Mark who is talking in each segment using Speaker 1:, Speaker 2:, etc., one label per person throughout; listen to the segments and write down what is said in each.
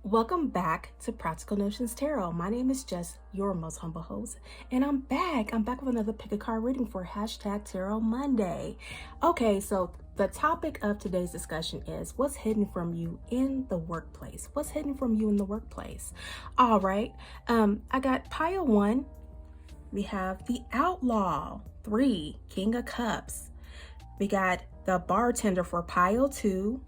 Speaker 1: Welcome back to Practical Notions Tarot. My name is Jess, your most humble host, and I'm back. I'm back with another pick a card reading for #Tarot Monday. Okay, so the topic of today's discussion is what's hidden from you in the workplace. What's hidden from you in the workplace? All right. I got pile 1. We have the Outlaw. 3, King of Cups. We got the Bartender for pile 2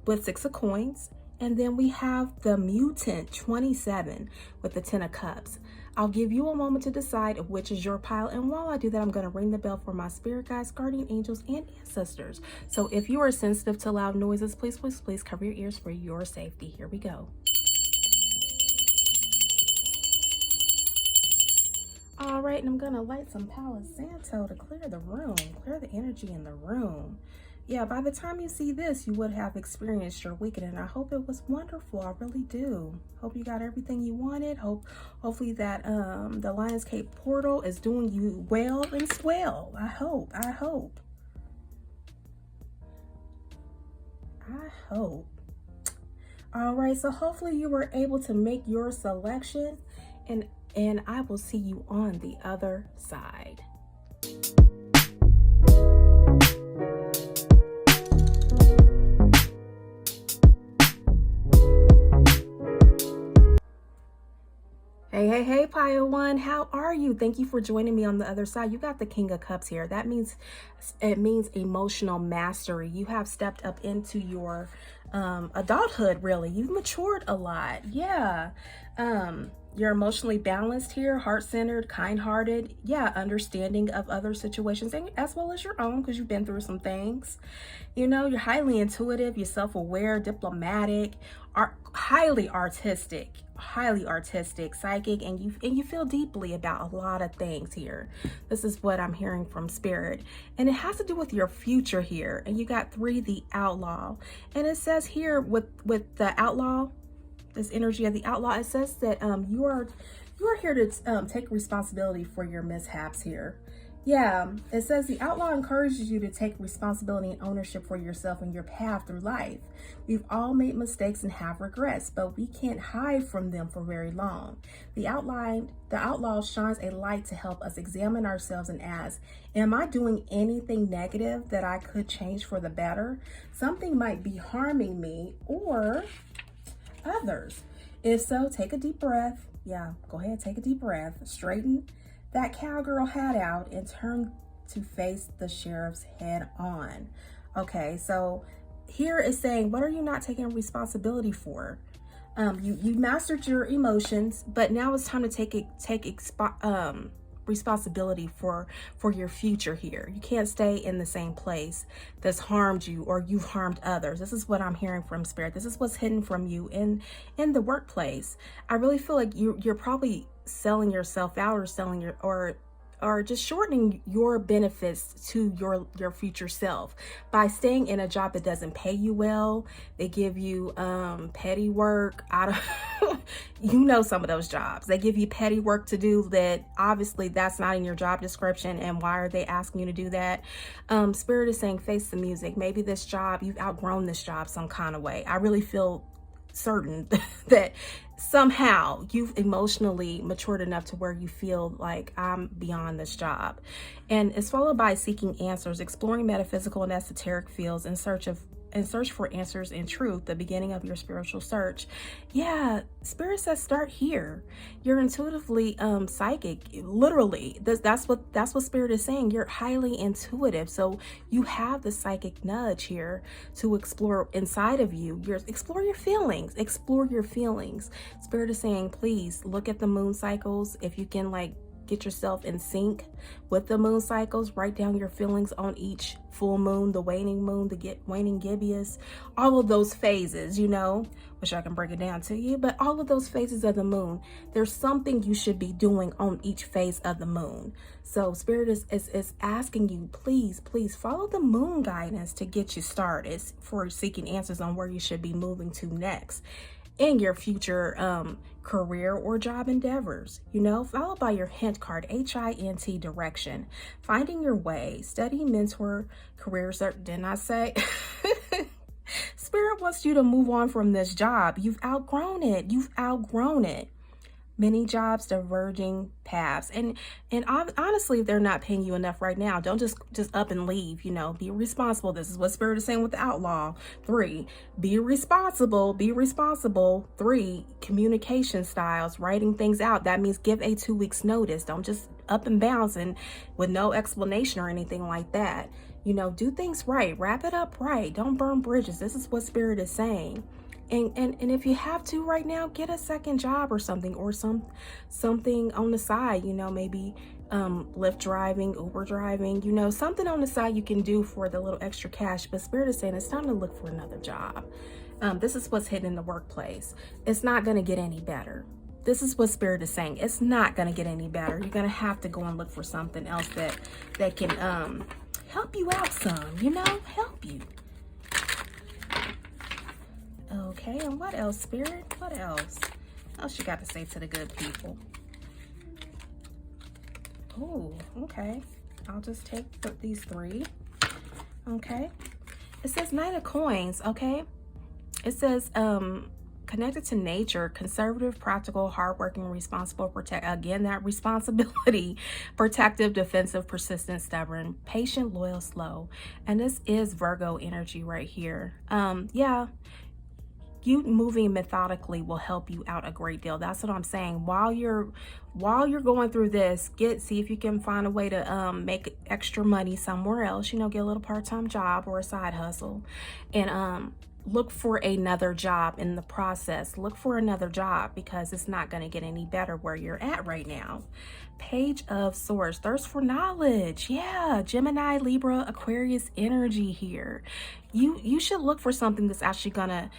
Speaker 1: with 6 of Coins. And then we have the Mutant 27 with the 10 of Cups. I'll give you a moment to decide which is your pile. And while I do that, I'm going to ring the bell for my spirit guides, guardian angels, and ancestors. So if you are sensitive to loud noises, please cover your ears for your safety. Here we go. All right, and I'm going to light some Palo Santo to clear the room, clear the energy in the room. Yeah, by the time you see this, you would have experienced your weekend, and I hope it was wonderful. I really do. Hope you got everything you wanted. Hopefully that the Lionsgate portal is doing you well and swell. I hope. All right, so hopefully you were able to make your selection, and I will see you on the other side. Hey, pile 1, how are you? Thank you for joining me on the other side. You got the King of Cups here. That means emotional mastery. You have stepped up into your adulthood, really. You've matured a lot. Yeah. You're emotionally balanced here, heart-centered, kind-hearted. Yeah, understanding of other situations, and as well as your own, because you've been through some things. You know, you're highly intuitive, you're self-aware, diplomatic, highly artistic, psychic, and you feel deeply about a lot of things here. This is what I'm hearing from Spirit, and it has to do with your future here. And you got 3, the Outlaw, and it says here with the Outlaw, this energy of the Outlaw, it says that you are here to take responsibility for your mishaps here. Yeah, it says the Outlaw encourages you to take responsibility and ownership for yourself and your path through life. We've all made mistakes and have regrets, but we can't hide from them for very long. The Outlaw shines a light to help us examine ourselves and ask, am I doing anything negative that I could change for the better? Something might be harming me or others. If so, take a deep breath. Yeah, go ahead, take a deep breath. Straighten that cowgirl hat out and turn to face the sheriff's head on. Okay, so here is saying, what are you not taking responsibility for? You mastered your emotions, but now it's time to take responsibility for your future here. You can't stay in the same place that's harmed you or you've harmed others. This is what I'm hearing from Spirit. This is what's hidden from you in the workplace. I really feel like you're probably selling yourself out, or selling your or just shortening your benefits to your future self by staying in a job that doesn't pay you well. They give you petty work out of you know, some of those jobs, they give you petty work to do that obviously that's not in your job description. And why are they asking you to do that? Spirit is saying face the music. Maybe this job, you've outgrown this job some kind of way. I really feel certain that somehow you've emotionally matured enough to where you feel like I'm beyond this job. And it's followed by seeking answers, exploring metaphysical and esoteric fields in search for answers and truth, the beginning of your spiritual search. Yeah, Spirit says start here. You're intuitively psychic, literally. That's what Spirit is saying. You're highly intuitive, so you have the psychic nudge here to explore inside of you. Explore your feelings. Spirit is saying, please look at the moon cycles. If you can, like, get yourself in sync with the moon cycles. Write down your feelings on each full moon, the waning moon, the waning gibbous, all of those phases, you know, which I can break it down to you, but all of those phases of the moon, there's something you should be doing on each phase of the moon. So Spirit is asking you, please follow the moon guidance to get you started for seeking answers on where you should be moving to next in your future career or job endeavors, you know, followed by your hint card, HINT, direction, finding your way, study, mentor, career search. Didn't I say? Spirit wants you to move on from this job. You've outgrown it. You've outgrown it. Many jobs, diverging paths, and honestly, if they're not paying you enough right now, don't just up and leave. You know, be responsible. This is what Spirit is saying with the outlaw. 3, be responsible. Be responsible. 3, communication styles, writing things out. That means give a 2 weeks notice. Don't just up and bounce and with no explanation or anything like that. You know, do things right. Wrap it up right. Don't burn bridges. This is what Spirit is saying. And if you have to right now, get a second job or something, or something on the side, you know, maybe Lyft driving, Uber driving, you know, something on the side you can do for the little extra cash. But Spirit is saying it's time to look for another job. This is what's hidden in the workplace. It's not going to get any better. This is what Spirit is saying. It's not going to get any better. You're going to have to go and look for something else that can help you out some, you know, help you. Okay, and what else, Spirit? What else? What else you got to say to the good people? Oh, okay. I'll just take these 3. Okay. It says Knight of Coins, okay? It says connected to nature, conservative, practical, hardworking, responsible, again, that responsibility, protective, defensive, persistent, stubborn, patient, loyal, slow. And this is Virgo energy right here. Yeah. You moving methodically will help you out a great deal. That's what I'm saying. While you're going through this, see if you can find a way to make extra money somewhere else. You know, get a little part-time job or a side hustle, and look for another job in the process. Look for another job, because it's not going to get any better where you're at right now. Page of Swords, thirst for knowledge. Yeah, Gemini, Libra, Aquarius energy here. You should look for something that's actually gonna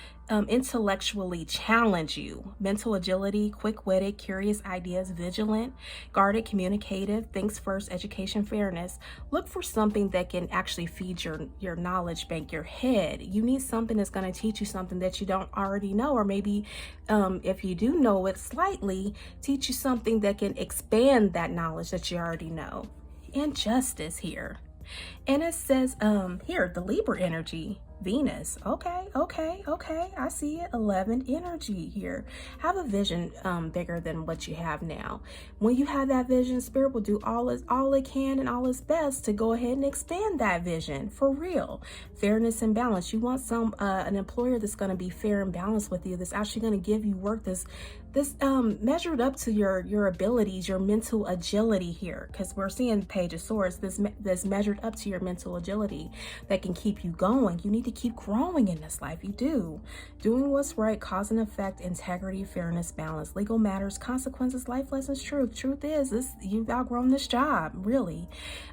Speaker 1: intellectually challenge you. Mental agility, quick-witted, curious ideas, vigilant, guarded, communicative, thinks first, education, fairness. Look for something that can actually feed your knowledge bank, your head. You need something that's going to teach you something that you don't already know, or maybe if you do know it slightly, teach you something that can expand that knowledge that you already know. And justice here. And it says here, the Libra energy, Venus. Okay. I see it. 11 energy here. Have a vision bigger than what you have now. When you have that vision, Spirit will do all it can and all its best to go ahead and expand that vision for real. Fairness and balance. You want an employer that's going to be fair and balanced with you, that's actually going to give you work that's measured up to your abilities, your mental agility here, because we're seeing Page of Swords, this measured up to your mental agility that can keep you going. You need to keep growing in this life. You do. Doing what's right, cause and effect, integrity, fairness, balance, legal matters, consequences, life lessons, truth. Truth is this: you've outgrown this job, really.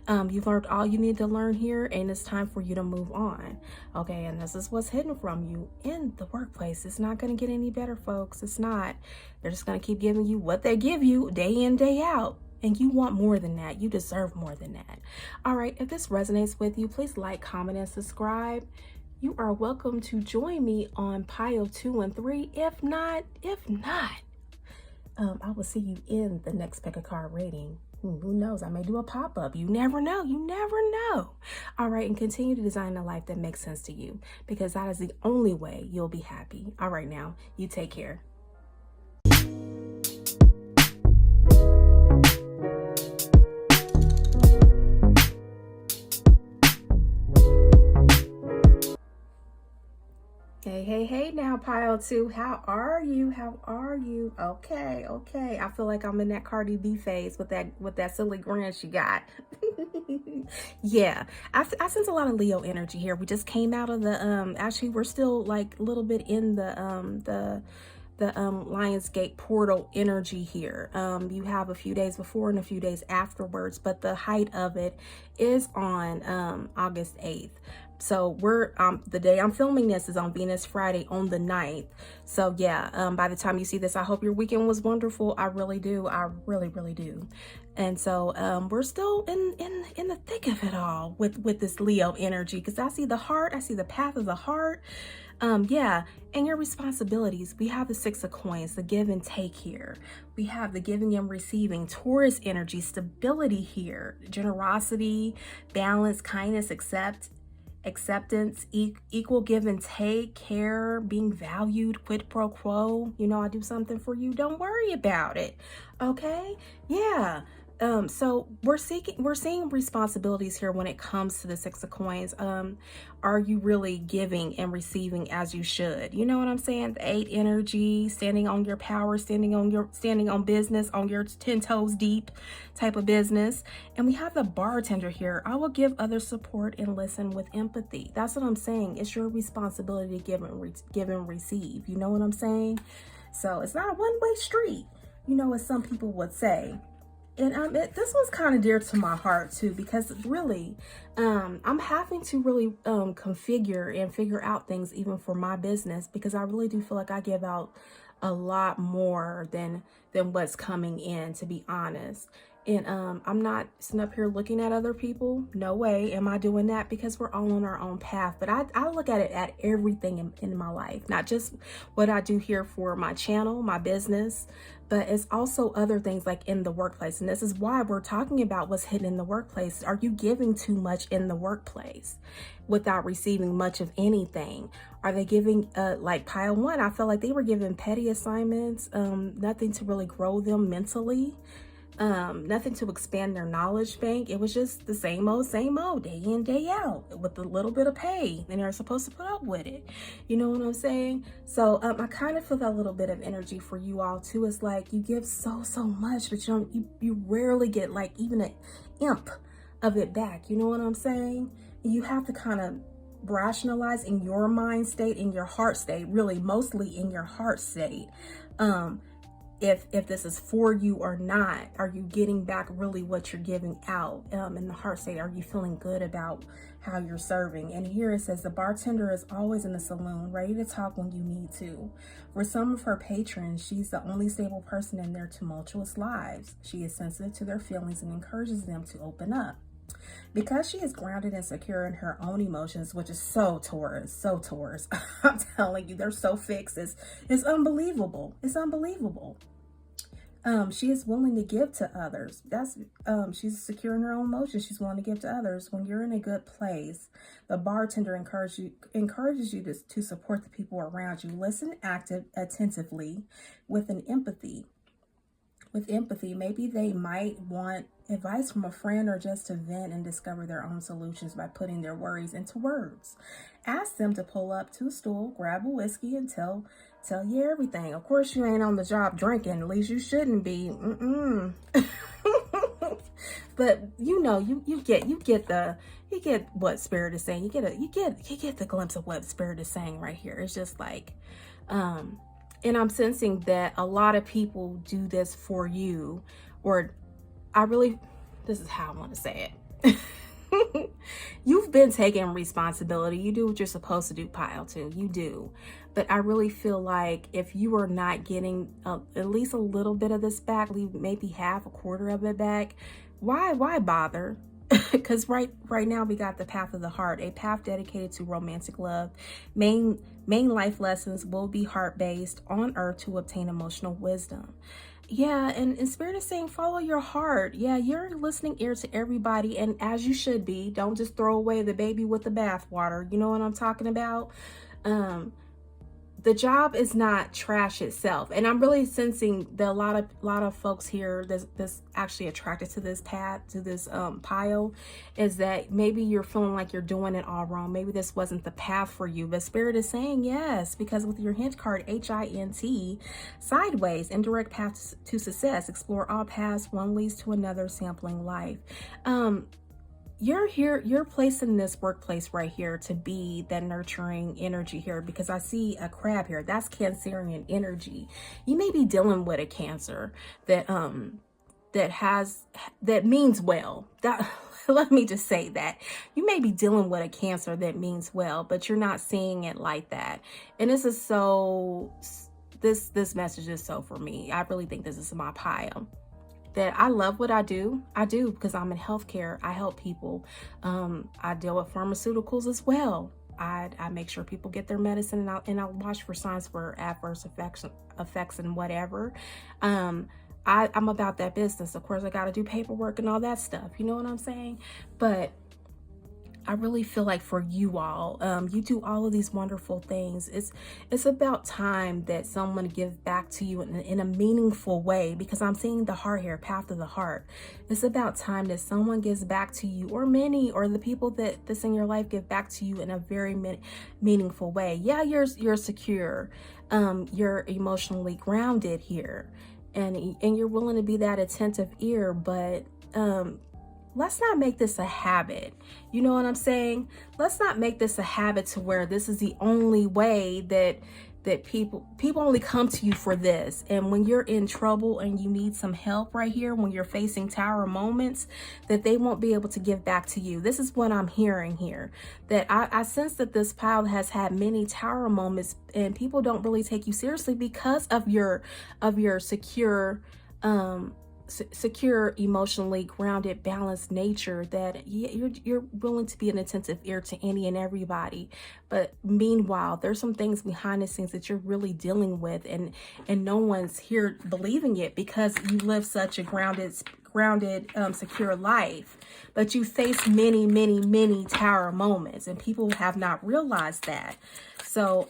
Speaker 1: You've learned all you need to learn here, and it's time for you to move on. Okay, and this is what's hidden from you in the workplace. It's not going to get any better, folks. It's not. They're just going to keep giving you what they give you day in, day out. And you want more than that. You deserve more than that. All right. If this resonates with you, please like, comment, and subscribe. You are welcome to join me on pile 2 and 3. If not, I will see you in the next pickAcard rating. Who knows? I may do a pop-up. You never know. You never know. All right. And continue to design a life that makes sense to you, because that is the only way you'll be happy. All right. Now, you take care. Hey now, pile 2. How are you? Okay. I feel like I'm in that Cardi B phase with that silly grin she got. Yeah, I sense a lot of Leo energy here. We just came out of the actually we're still like a little bit in the Lionsgate portal energy here. You have a few days before and a few days afterwards, but the height of it is on August 8th. So we're the day I'm filming this is on Venus Friday on the 9th. So yeah, by the time you see this, I hope your weekend was wonderful. I really do. I really do. And so we're still in the thick of it all with this Leo energy, because I see the heart, I see the path of the heart. Yeah, and your responsibilities. We have the 6 of Coins, the give and take here. We have the giving and receiving, Taurus energy, stability here, generosity, balance, kindness, acceptance, equal give and take, care, being valued, quid pro quo. You know, I do something for you, don't worry about it. Okay? Yeah. So we're seeing responsibilities here when it comes to the Six of Coins. Are you really giving and receiving as you should? You know what I'm saying? The 8 energy, standing on your power, standing on business, on your 10 toes deep type of business. And we have the bartender here. I will give others support and listen with empathy. That's what I'm saying. It's your responsibility to give and receive. You know what I'm saying? So it's not a one-way street, you know, as some people would say. And this one's kind of dear to my heart too, because really, I'm having to really configure and figure out things even for my business, because I really do feel like I give out a lot more than what's coming in, to be honest. And I'm not sitting up here looking at other people. No way am I doing that, because we're all on our own path. But I look at it at everything in my life, not just what I do here for my channel, my business, but it's also other things like in the workplace. And this is why we're talking about what's hidden in the workplace. Are you giving too much in the workplace without receiving much of anything? Are they giving, like pile 1, I felt like they were given petty assignments, nothing to really grow them mentally. Nothing to expand their knowledge bank. It was just the same old, day in, day out, with a little bit of pay, and they're supposed to put up with it. You know what I'm saying? So I kind of feel that little bit of energy for you all too. It's like you give so much, but you rarely get like even an imp of it back. You know what I'm saying? You have to kind of rationalize in your mind state, in your heart state, really mostly in your heart state. If this is for you or not. Are you getting back really what you're giving out? In the heart state, are you feeling good about how you're serving? And here it says the bartender is always in the saloon, ready to talk when you need to. For some of her patrons, she's the only stable person in their tumultuous lives. She is sensitive to their feelings and encourages them to open up. Because she is grounded and secure in her own emotions, which is so Taurus. I'm telling you, they're so fixed. It's unbelievable. It's unbelievable. She is willing to give to others. She's secure in her own emotions. She's willing to give to others. When you're in a good place, the bartender encourages you to support the people around you. Listen attentively with empathy. Maybe they might want advice from a friend, or just to vent and discover their own solutions by putting their worries into words. Ask them to pull up to a stool, grab a whiskey, and tell you everything. Of course, you ain't on the job drinking. At least you shouldn't be. But you know, you get what Spirit is saying. You get the glimpse of what Spirit is saying right here. It's just like, and I'm sensing that a lot of people do this for you, or this is how I want to say it. You've been taking responsibility. You do what you're supposed to do, pile 2. You do. But I really feel like if you are not getting at least a little bit of this back, maybe half, a quarter of it back, why bother? Because right now we got the path of the heart, a path dedicated to romantic love. Main life lessons will be heart-based on earth to obtain emotional wisdom. Yeah, and Spirit is saying follow your heart. Yeah, you're listening ear to everybody, and as you should be. Don't just throw away the baby with the bathwater. You know what I'm talking about? The job is not trash itself, and I'm really sensing that a lot of folks here that's actually attracted to this path, to this pile, is that maybe you're feeling like you're doing it all wrong. Maybe this wasn't the path for you, but Spirit is saying yes, because with your hint card, HINT, sideways, indirect path to success. Explore all paths, one leads to another, sampling life. You're placed in this workplace right here to be that nurturing energy here, because I see a crab here. That's Cancerian energy. You may be dealing with a Cancer that means well. Let me just say that. You may be dealing with a Cancer that means well, but you're not seeing it like that. And this is this message is so for me. I really think this is my pile. That I love what I do. I do, because I'm in healthcare. I help people. I deal with pharmaceuticals as well. I make sure people get their medicine, and I watch for signs for adverse effects and whatever. I'm about that business. Of course, I got to do paperwork and all that stuff. You know what I'm saying? But I really feel like for you all, you do all of these wonderful things. It's about time that someone gives back to you in a meaningful way, because I'm seeing the heart here, path of the heart. It's about time that someone gives back to you, or many, or the people that's in your life give back to you in a very meaningful way. Yeah, you're secure, you're emotionally grounded here, and you're willing to be that attentive ear, but let's not make this a habit. You know what I'm saying? Let's not make this a habit to where this is the only way that people only come to you for this. And when you're in trouble and you need some help right here, when you're facing tower moments, that they won't be able to give back to you. This is what I'm hearing here. That I sense that this pile has had many tower moments, and people don't really take you seriously because of your secure, secure, emotionally grounded, balanced nature, that you're willing to be an attentive ear to any and everybody. But meanwhile, there's some things behind the scenes that you're really dealing with, and no one's here believing it, because you live such a grounded, secure life. But you face many tower moments, and people have not realized that. So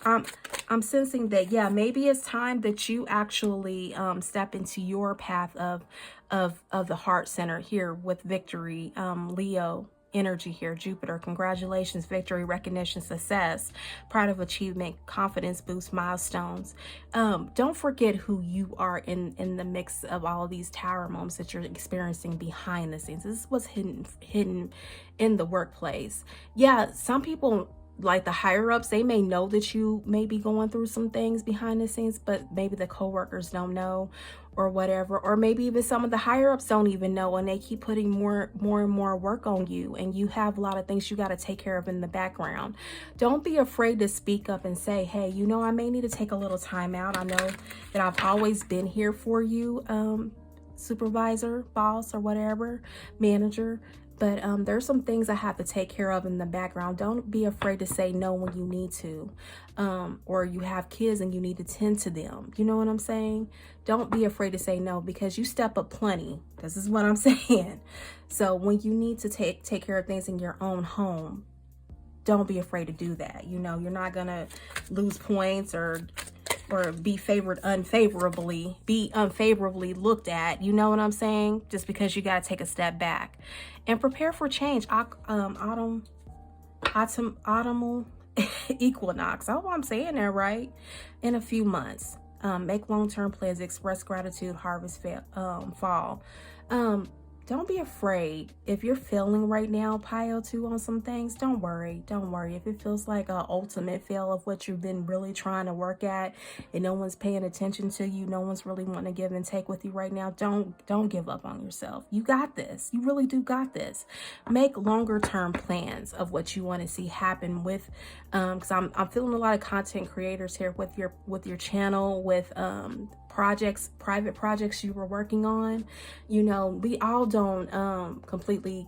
Speaker 1: I'm sensing that, yeah, maybe it's time that you actually step into your path of the heart center here with victory, Leo energy here, Jupiter. Congratulations, victory, recognition, success, pride of achievement, confidence boost, milestones. Don't forget who you are in the mix of all of these tower moments that you're experiencing behind the scenes. This is what's hidden in the workplace. Yeah, some people, like the higher ups, they may know that you may be going through some things behind the scenes, but maybe the coworkers don't know, or whatever. Or maybe even some of the higher ups don't even know, and they keep putting more and more work on you, and you have a lot of things you got to take care of in the background. Don't be afraid to speak up and say, hey, you know, I may need to take a little time out. I know that I've always been here for you, supervisor, boss, or whatever, manager. But there's some things I have to take care of in the background. Don't be afraid to say no when you need to. Or you have kids and you need to tend to them. You know what I'm saying? Don't be afraid to say no, because you step up plenty. This is what I'm saying. So when you need to take care of things in your own home, don't be afraid to do that. You know, you're not going to lose points or be unfavorably looked at, you know what I'm saying, just because you got to take a step back and prepare for change. Autumnal equinox, I hope I'm saying that right, in a few months. Make long-term plans, express gratitude, harvest fall. Don't be afraid. If you're failing right now, pile 2 on some things, don't worry. If it feels like an ultimate fail of what you've been really trying to work at, and no one's paying attention to you, no one's really wanting to give and take with you right now, don't give up on yourself. You got this. You really do got this. Make longer term plans of what you want to see happen with, because I'm feeling a lot of content creators here with your channel, with private projects you were working on. You know, we all don't completely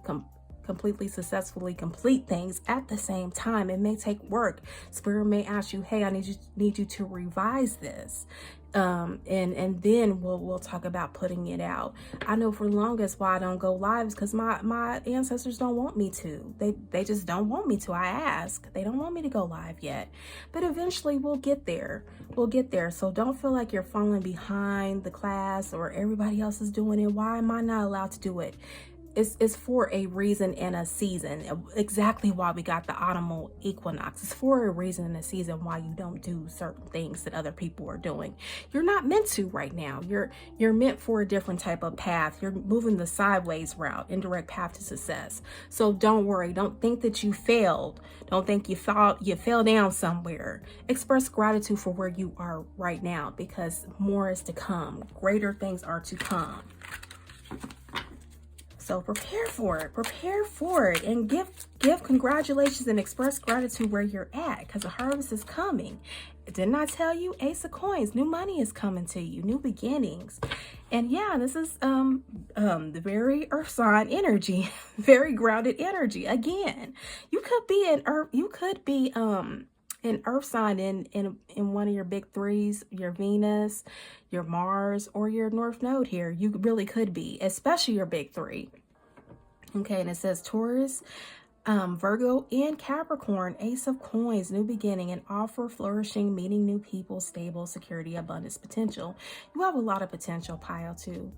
Speaker 1: successfully complete things at the same time. It may take work. Spirit may ask you, hey, I need you to revise this. And then we'll talk about putting it out. I know for the longest why I don't go live is because my ancestors don't want me to. They just don't want me to. I ask. They don't want me to go live yet. But eventually we'll get there. So don't feel like you're falling behind the class or everybody else is doing it. Why am I not allowed to do it? It's for a reason and a season. Exactly why we got the autumnal equinox. It's for a reason and a season why you don't do certain things that other people are doing. You're not meant to right now. You're meant for a different type of path. You're moving the sideways route, indirect path to success. So don't worry. Don't think that you failed. Don't think you fell down somewhere. Express gratitude for where you are right now, because more is to come. Greater things are to come. So prepare for it, and give congratulations and express gratitude where you're at, because the harvest is coming. Didn't I tell you? Ace of Coins, new money is coming to you, new beginnings. And yeah, this is the very earth sign energy, very grounded energy. Again, you could be an earth sign in one of your big 3s, your Venus, your Mars, or your North Node here. You really could be, especially your big 3. Okay, and it says Taurus, Virgo and Capricorn, Ace of Coins, new beginning, an offer, flourishing, meeting new people, stable, security, abundance, potential. You have a lot of potential, Pile, too.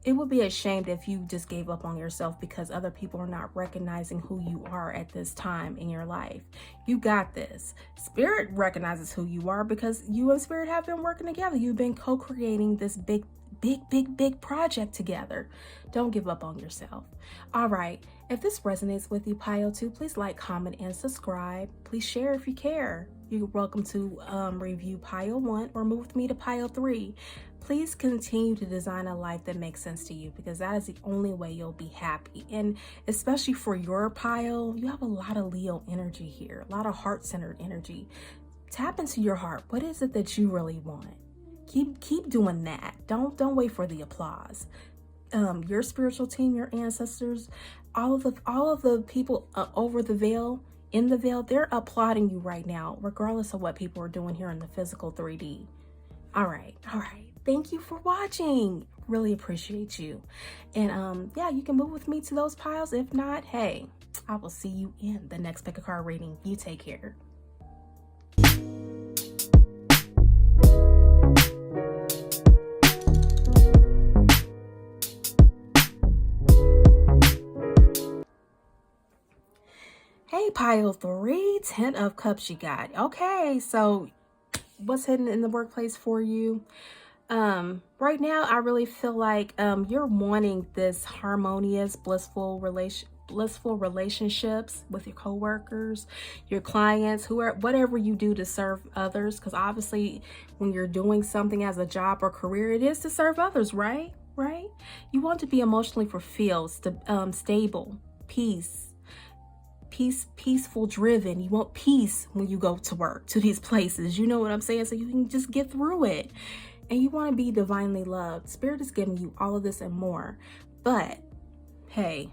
Speaker 1: It would be a shame if you just gave up on yourself because other people are not recognizing who you are at this time in your life. You got this. Spirit recognizes who you are because you and Spirit have been working together. You've been co-creating this big project together. Don't give up on yourself. All right. If this resonates with you, Pile 2, please like, comment, and subscribe. Please share if you care. You're welcome to review Pile 1 or move with me to Pile 3. Please continue to design a life that makes sense to you because that is the only way you'll be happy. And especially for your Pile, you have a lot of Leo energy here, a lot of heart-centered energy. Tap into your heart. What is it that you really want? Keep doing that. Don't wait for the applause. Your spiritual team, your ancestors, all of the people over the veil, in the veil, they're applauding you right now, regardless of what people are doing here in the physical 3D. All right. Thank you for watching. Really appreciate you. And yeah, you can move with me to those piles. If not, hey, I will see you in the next pick a card reading. You take care. Hey, Pile 3, 10 of Cups you got. Okay, so what's hidden in the workplace for you? Right now, I really feel like you're wanting this harmonious, blissful relationships with your coworkers, your clients, whatever you do to serve others. Because obviously, when you're doing something as a job or career, it is to serve others, right? You want to be emotionally fulfilled, stable, peaceful, driven. You want peace when you go to work, to these places. You know what I'm saying? So you can just get through it. And you want to be divinely loved. Spirit is giving you all of this and more. But hey,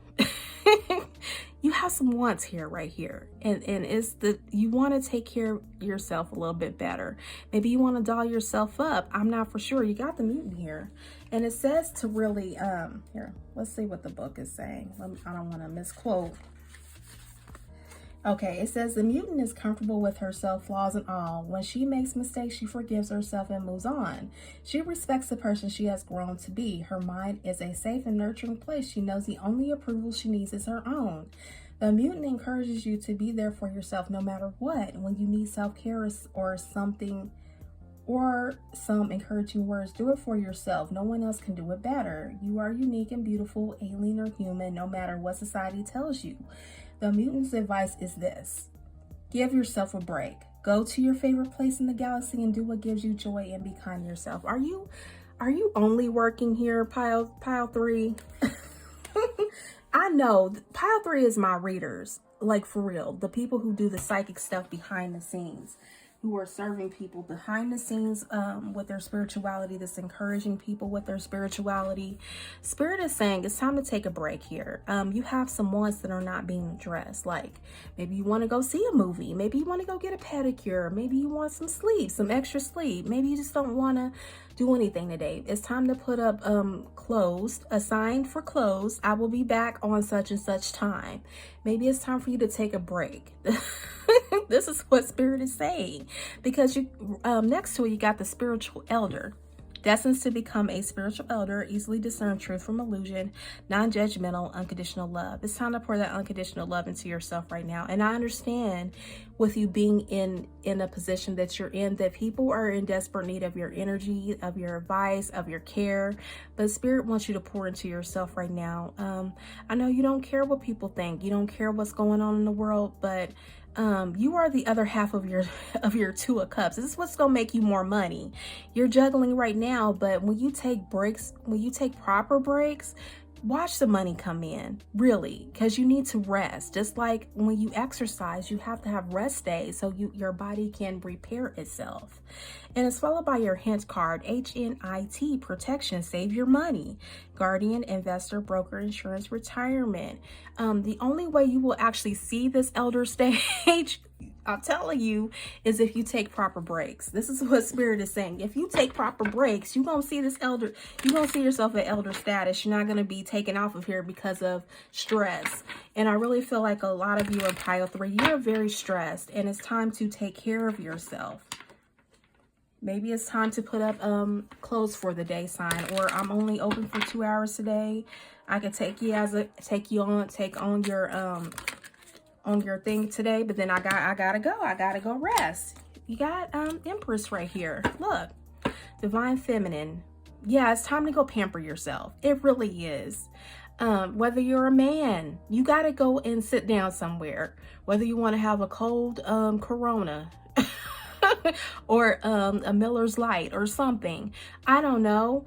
Speaker 1: you have some wants here, right here. And it's you want to take care of yourself a little bit better. Maybe you want to doll yourself up. I'm not for sure. You got the mutant here. And it says to really, here, let's see what the book is saying. I don't want to misquote. Okay, it says the mutant is comfortable with herself, flaws and all. When she makes mistakes, she forgives herself and moves on. She respects the person she has grown to be. Her mind is a safe and nurturing place. She knows the only approval she needs is her own. The mutant encourages you to be there for yourself no matter what. When you need self-care or something or some encouraging words, do it for yourself. No one else can do it better. You are unique and beautiful, alien or human, no matter what society tells you. The mutant's advice is this: give yourself a break. Go to your favorite place in the galaxy and do what gives you joy and be kind to yourself. Are you only working here, Pile 3? I know Pile 3 is my readers, like for real. The people who do the psychic stuff behind the scenes, who are serving people behind the scenes with their spirituality, that's encouraging people with their spirituality. Spirit is saying it's time to take a break here. You have some wants that are not being addressed. Like maybe you want to go see a movie. Maybe you want to go get a pedicure. Maybe you want some sleep, some extra sleep. Maybe you just don't want to do anything today. It's time to put up closed, assigned for closed. I will be back on such and such time. Maybe it's time for you to take a break. This is what Spirit is saying, because you next to it you got the spiritual elder, destined to become a spiritual elder, easily discern truth from illusion, non-judgmental, unconditional love. It's time to pour that unconditional love into yourself right now. And I understand with you being in a position that you're in, that people are in desperate need of your energy, of your advice, of your care. But Spirit wants you to pour into yourself right now. I know you don't care what people think. You don't care what's going on in the world, but you are the other half of your Two of Cups. This is what's gonna make you more money. You're juggling right now, but when you take breaks, when you take proper breaks, watch the money come in, really, because you need to rest. Just like when you exercise, you have to have rest days so your body can repair itself. And it's followed by your hint card, HNIT, protection, save your money, guardian, investor, broker, insurance, retirement. The only way you will actually see this elder stage I'm telling you, is if you take proper breaks. This is what Spirit is saying. If you take proper breaks, you're going to see this elder, you're going to see yourself at elder status. You're not going to be taken off of here because of stress. And I really feel like a lot of you in pile 3, you're very stressed, and it's time to take care of yourself. Maybe it's time to put up clothes for the day sign, or I'm only open for 2 hours today. I can take you on your thing today, but then I gotta go rest. You got Empress right here. Look, Divine Feminine. Yeah, it's time to go pamper yourself. It really is. Whether you're a man, you gotta go and sit down somewhere. Whether you want to have a cold Corona or a Miller's Light or something, I don't know.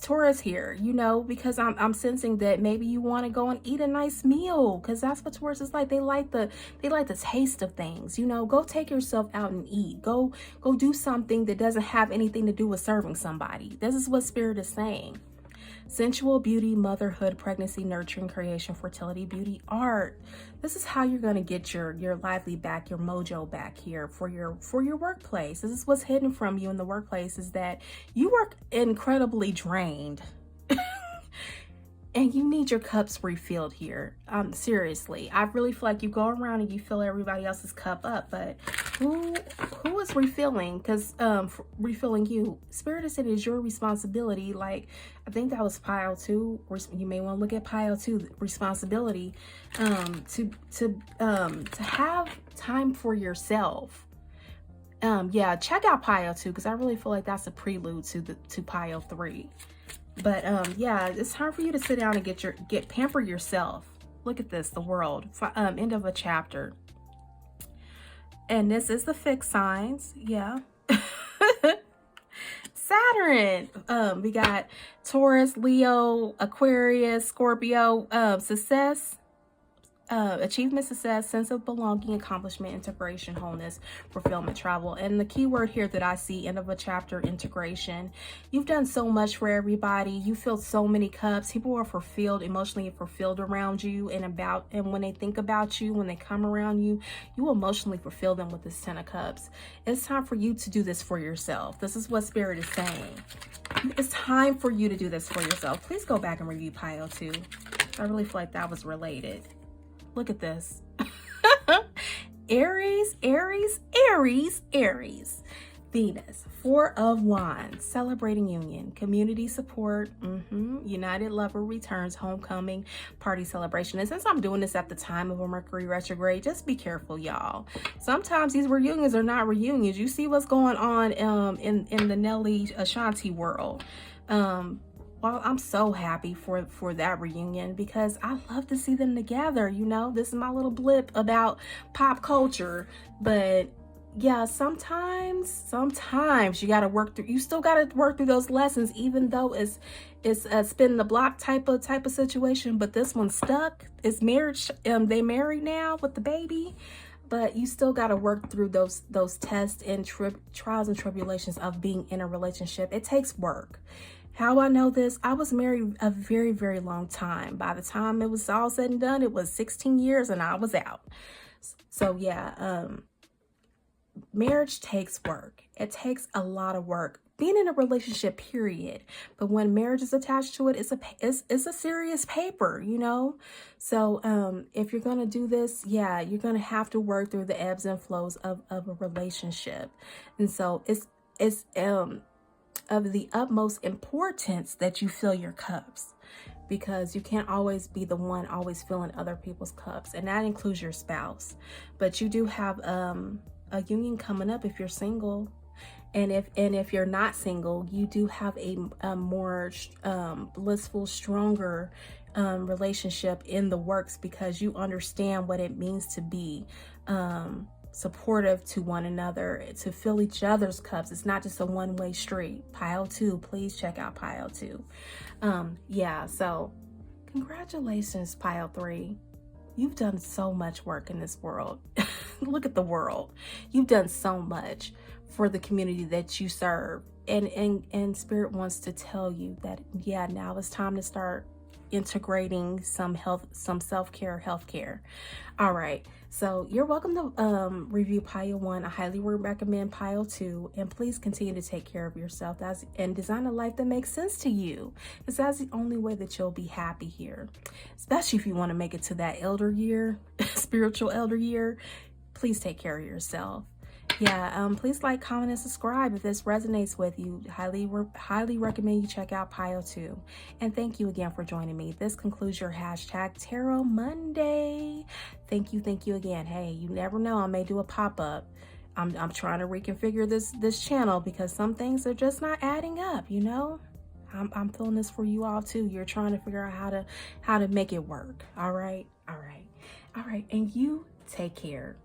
Speaker 1: Taurus here, you know, because I'm sensing that maybe you want to go and eat a nice meal, because that's what Taurus is like. They like the taste of things, you know. Go take yourself out and eat. Go do something that doesn't have anything to do with serving somebody. This is what Spirit is saying. Sensual beauty, motherhood, pregnancy, nurturing, creation, fertility, beauty, art. This is how you're going to get your lively back, your mojo back here for your workplace. This is what's hidden from you in the workplace, is that you work incredibly drained. And you need your cups refilled here. Seriously, I really feel like you go around and you fill everybody else's cup up, but who is refilling? Because refilling you, Spirit is saying, is your responsibility. Like, I think that was pile 2. You may want to look at pile 2, responsibility, to have time for yourself. Yeah, check out pile 2, because I really feel like that's a prelude to pile 3. But yeah, it's time for you to sit down and pamper yourself. Look at this, the world, end of a chapter. And this is the fixed signs. Yeah. Saturn. We got Taurus, Leo, Aquarius, Scorpio, success, achievement, success, sense of belonging, accomplishment, integration, wholeness, fulfillment, travel. And the key word here that I see, end of a chapter, integration. You've done so much for everybody. You filled so many cups. People are fulfilled, emotionally fulfilled around you and when they think about you, when they come around you, you emotionally fulfill them with this 10 of cups. It's time for you to do this for yourself. This is what Spirit is saying. It's time for you to do this for yourself. Please go back and review pile 2. I really feel like that was related. Look at this. Aries, Aries, Aries, Aries. Venus, 4 of Wands, celebrating union, community support, united lover returns, homecoming, party celebration. And since I'm doing this at the time of a Mercury retrograde, just be careful, y'all. Sometimes these reunions are not reunions. You see what's going on in the Nelly Ashanti world. Well, I'm so happy for that reunion, because I love to see them together. You know, this is my little blip about pop culture. But yeah, sometimes you got to work through. You still got to work through those lessons, even though it's a spin the block type of situation. But this one's stuck. It's marriage. They married now with the baby. But you still got to work through those tests and trials and tribulations of being in a relationship. It takes work. How I know this? I was married a very, very long time. By the time it was all said and done, it was 16 years and I was out. So yeah, marriage takes work. It takes a lot of work. Being in a relationship, period. But when marriage is attached to it, it's a serious paper, you know? So if you're going to do this, yeah, you're going to have to work through the ebbs and flows of a relationship. And so it's of the utmost importance that you fill your cups, because you can't always be the one always filling other people's cups, and that includes your spouse. But you do have a union coming up if you're single, and if you're not single, you do have a more blissful, stronger relationship in the works, because you understand what it means to be supportive to one another, to fill each other's cups. It's not just a one-way street. Pile 2, please check out pile 2. Yeah, so congratulations, pile 3. You've done so much work in this world. Look at the world. You've done so much for the community that you serve, and Spirit wants to tell you that, yeah, now it's time to start integrating some self-care, healthcare. All right, so you're welcome to review pile 1. I highly recommend pile 2, and please continue to take care of yourself and design a life that makes sense to you, because that's the only way that you'll be happy here, especially if you want to make it to that elder year, spiritual elder year. Please take care of yourself. Yeah, please like, comment, and subscribe if this resonates with you. Highly recommend you check out pile 2. And thank you again for joining me. This concludes your hashtag Tarot Monday. Thank you again. Hey, you never know, I may do a pop-up. I'm trying to reconfigure this channel because some things are just not adding up, you know? I'm feeling this for you all too. You're trying to figure out how to make it work. All right. And you take care.